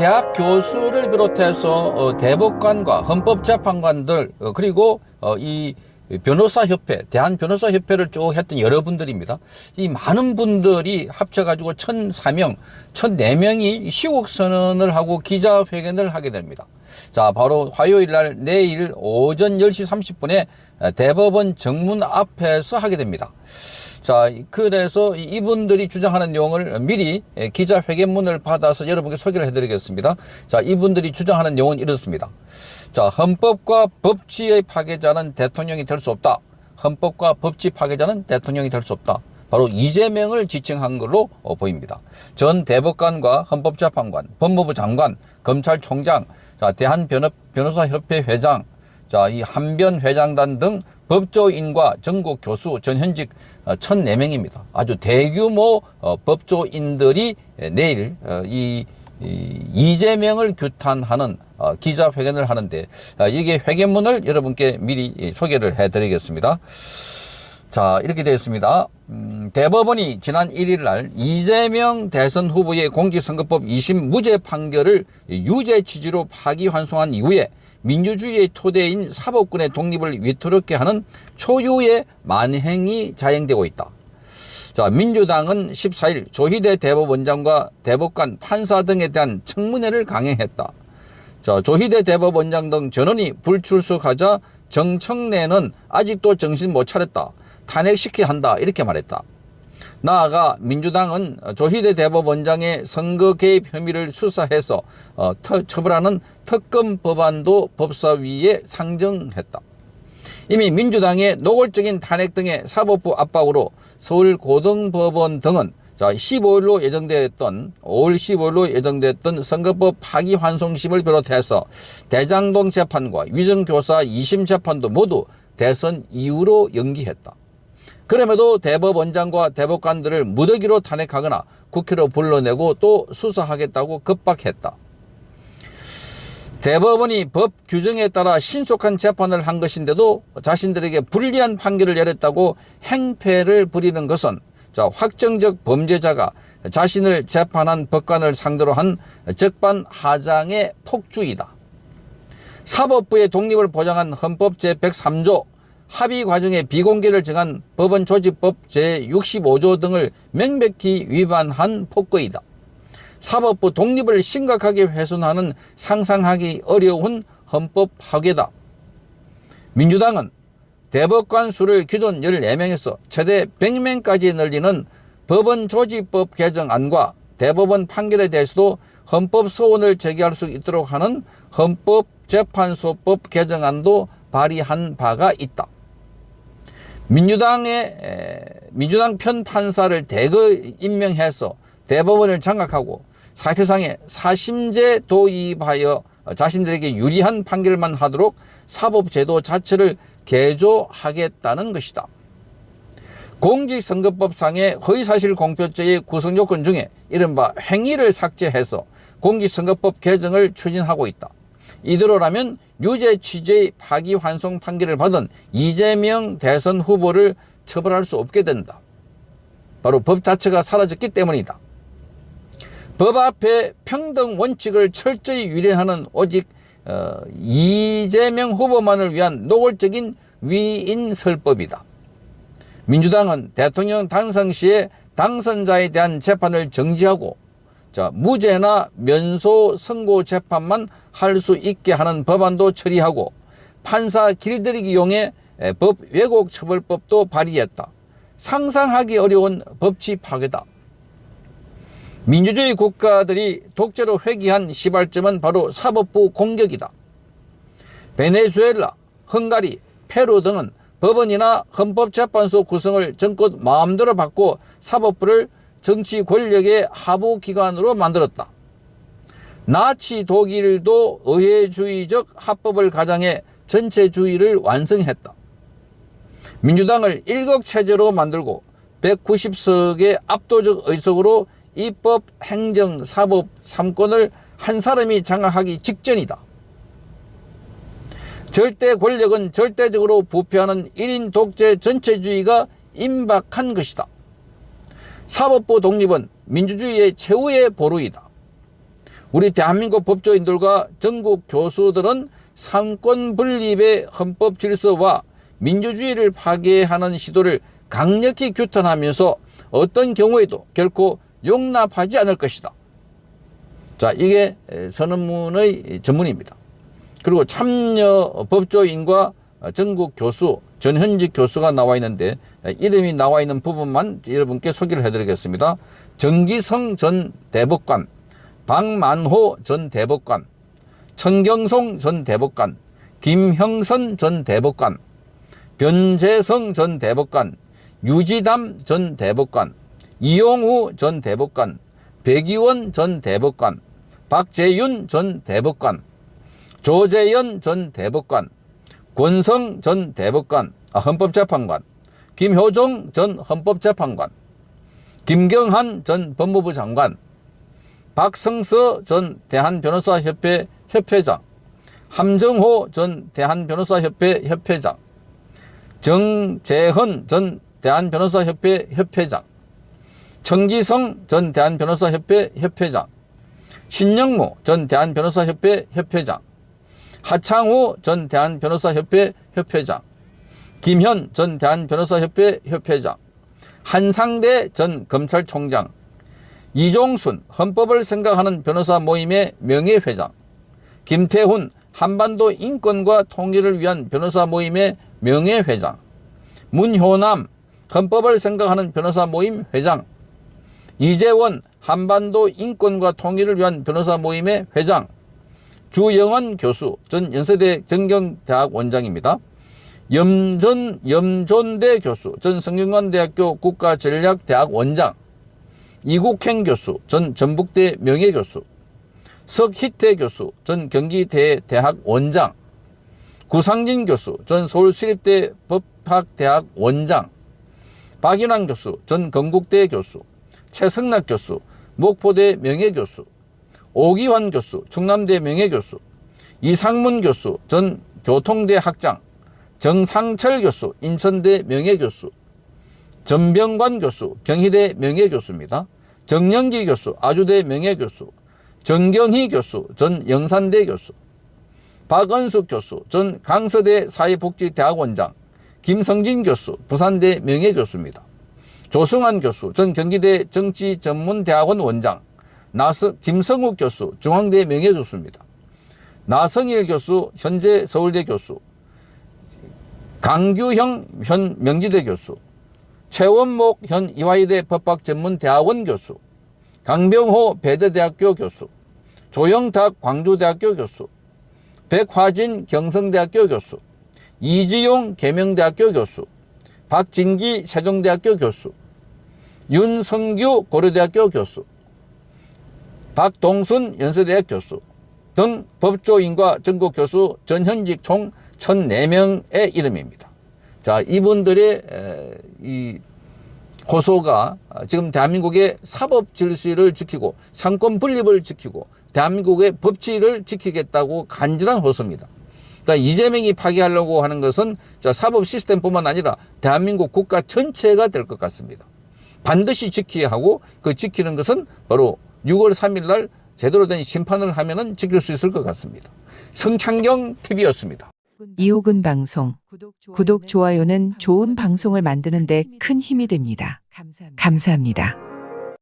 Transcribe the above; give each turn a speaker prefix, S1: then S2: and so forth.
S1: 대학 교수를 비롯해서 대법관과 헌법재판관들 그리고 이 변호사협회, 대한변호사협회를 쭉 했던 여러분들입니다. 이 많은 분들이 합쳐가지고 1,004명, 1,004명이 시국선언을 하고 기자회견을 하게 됩니다. 자, 바로 화요일 날 내일 오전 10시 30분에 대법원 정문 앞에서 하게 됩니다. 자, 그래서 이분들이 주장하는 내용을 미리 기자회견문을 받아서 여러분께 소개를 해드리겠습니다. 자, 이분들이 주장하는 내용은 이렇습니다. 자, 헌법과 법치의 파괴자는 대통령이 될 수 없다. 헌법과 법치 파괴자는 대통령이 될 수 없다. 바로 이재명을 지칭한 걸로 보입니다. 전 대법관과 헌법재판관, 법무부 장관, 검찰총장, 자, 대한변호사협회 회장, 자, 이 한변 회장단 등 법조인과 전국 교수 전현직 1,004명입니다. 아주 대규모 법조인들이 내일 이재명을 규탄하는 기자회견을 하는데, 이게 회견문을 여러분께 미리 소개를 해드리겠습니다. 자, 이렇게 되어 있습니다. 대법원이 지난 1일 날 이재명 대선 후보의 공직선거법 2심 무죄 판결을 유죄 취지로 파기환송한 이후에 민주주의의 토대인 사법권의 독립을 위태롭게 하는 초유의 만행이 자행되고 있다. 자, 민주당은 14일 조희대 대법원장과 대법관 판사 등에 대한 청문회를 강행했다. 자, 조희대 대법원장 등 전원이 불출석하자 정청래는 아직도 정신 못 차렸다. 탄핵시켜야 한다. 이렇게 말했다. 나아가 민주당은 조희대 대법원장의 선거 개입 혐의를 수사해서 처벌하는 특검 법안도 법사위에 상정했다. 이미 민주당의 노골적인 탄핵 등의 사법부 압박으로 서울고등법원 등은 5월 15일로 예정됐던 선거법 파기환송심을 비롯해서 대장동 재판과 위정교사 2심 재판도 모두 대선 이후로 연기했다. 그럼에도 대법원장과 대법관들을 무더기로 탄핵하거나 국회로 불러내고 또 수사하겠다고 급박했다. 대법원이 법 규정에 따라 신속한 재판을 한 것인데도 자신들에게 불리한 판결을 내렸다고 행패를 부리는 것은 확정적 범죄자가 자신을 재판한 법관을 상대로 한 적반하장의 폭주이다. 사법부의 독립을 보장한 헌법 제103조 합의 과정의 비공개를 정한 법원 조직법 제65조 등을 명백히 위반한 폭거이다. 사법부 독립을 심각하게 훼손하는 상상하기 어려운 헌법 파괴다. 민주당은 대법관 수를 기존 14명에서 최대 100명까지 늘리는 법원 조직법 개정안과 대법원 판결에 대해서도 헌법 소원을 제기할 수 있도록 하는 헌법재판소법 개정안도 발의한 바가 있다. 민주당 편 판사를 대거 임명해서 대법원을 장악하고 사실상의 사심제 도입하여 자신들에게 유리한 판결만 하도록 사법제도 자체를 개조하겠다는 것이다. 공직선거법상의 허위사실 공표죄의 구성요건 중에 이른바 행위를 삭제해서 공직선거법 개정을 추진하고 있다. 이대로라면 유죄 취지의 파기환송 판결을 받은 이재명 대선 후보를 처벌할 수 없게 된다. 바로 법 자체가 사라졌기 때문이다. 법 앞에 평등 원칙을 철저히 위반하는 오직 이재명 후보만을 위한 노골적인 위인설법이다. 민주당은 대통령 당선 시에 당선자에 대한 재판을 정지하고 무죄나 면소 선고 재판만 할 수 있게 하는 법안도 처리하고 판사 길들이기용의 법 왜곡 처벌법도 발의했다. 상상하기 어려운 법치 파괴다. 민주주의 국가들이 독재로 회귀한 시발점은 바로 사법부 공격이다. 베네수엘라, 헝가리, 페루 등은 법원이나 헌법재판소 구성을 정권 마음대로 바꿔 사법부를 정치 권력의 하부기관으로 만들었다. 나치 독일도 의회주의적 합법을 가장해 전체주의를 완성했다. 민주당을 일극체제로 만들고 190석의 압도적 의석으로 입법, 행정, 사법 3권을 한 사람이 장악하기 직전이다. 절대 권력은 절대적으로 부패하는 1인 독재 전체주의가 임박한 것이다. 사법부 독립은 민주주의의 최후의 보루이다. 우리 대한민국 법조인들과 전국 교수들은 상권 분립의 헌법 질서와 민주주의를 파괴하는 시도를 강력히 규탄하면서 어떤 경우에도 결코 용납하지 않을 것이다. 자, 이게 선언문의 전문입니다. 그리고 참여 법조인과 전국 교수, 전현직 교수가 나와 있는데 이름이 나와 있는 부분만 여러분께 소개를 해드리겠습니다. 정기성 전 대법관, 박만호 전 대법관, 천경송 전 대법관, 김형선 전 대법관, 변재성 전 대법관, 유지담 전 대법관, 이용우 전 대법관, 백이원 전 대법관, 박재윤 전 대법관, 조재현 전 대법관, 권성 전 대법관, 헌법재판관, 김효종 전 헌법재판관, 김경한 전 법무부 장관, 박성서 전 대한변호사협회 협회장, 함정호 전 대한변호사협회 협회장, 정재헌 전 대한변호사협회 협회장, 청기성 전 대한변호사협회 협회장, 신영모 전 대한변호사협회 협회장, 하창우 전 대한변호사협회 협회장, 김현 전 대한변호사협회 협회장, 한상대 전 검찰총장, 이종순 헌법을 생각하는 변호사 모임의 명예회장, 김태훈 한반도 인권과 통일을 위한 변호사 모임의 명예회장, 문효남 헌법을 생각하는 변호사 모임 회장, 이재원 한반도 인권과 통일을 위한 변호사 모임의 회장, 주영원 교수 전 연세대 정경대학 원장입니다. 염존대 교수 전 성균관대학교 국가전략대학 원장, 이국행 교수 전 전북대 명예교수, 석희태 교수 전 경기대학 원장, 구상진 교수 전 서울시립대 법학대학 원장, 박인환 교수 전 건국대 교수, 최승락 교수 목포대 명예교수, 오기환 교수 충남대 명예교수, 이상문 교수 전 교통대 학장, 정상철 교수 인천대 명예교수, 전병관 교수 경희대 명예교수입니다. 정영기 교수 아주대 명예교수, 정경희 교수 전 영산대 교수, 박은숙 교수 전 강서대 사회복지대학원장, 김성진 교수 부산대 명예교수입니다. 조승환 교수 전 경기대 정치전문대학원 원장, 김성욱 교수 중앙대 명예교수입니다. 나성일 교수 현재 서울대 교수, 강규형 현 명지대 교수, 최원목 현 이화여대 법학전문대학원 교수, 강병호 배대대학교 교수, 조영탁 광주대학교 교수, 백화진 경성대학교 교수, 이지용 계명대학교 교수, 박진기 세종대학교 교수, 윤성규 고려대학교 교수, 박동순 연세대학 교수 등 법조인과 전국 교수 전현직 총 1,004명의 이름입니다. 자, 이분들의 이 호소가 지금 대한민국의 사법 질서를 지키고 상권 분립을 지키고 대한민국의 법치를 지키겠다고 간절한 호소입니다. 그러니까 이재명이 파기하려고 하는 것은 사법 시스템뿐만 아니라 대한민국 국가 전체가 될 것 같습니다. 반드시 지켜야 하고 그 지키는 것은 바로 6월 3일 날 제대로 된 심판을 하면은 지킬 수 있을 것 같습니다. 성창경 TV였습니다.
S2: 이호근 방송 구독, 좋아요는 좋은 방송을 만드는 데 큰 힘이 됩니다. 감사합니다.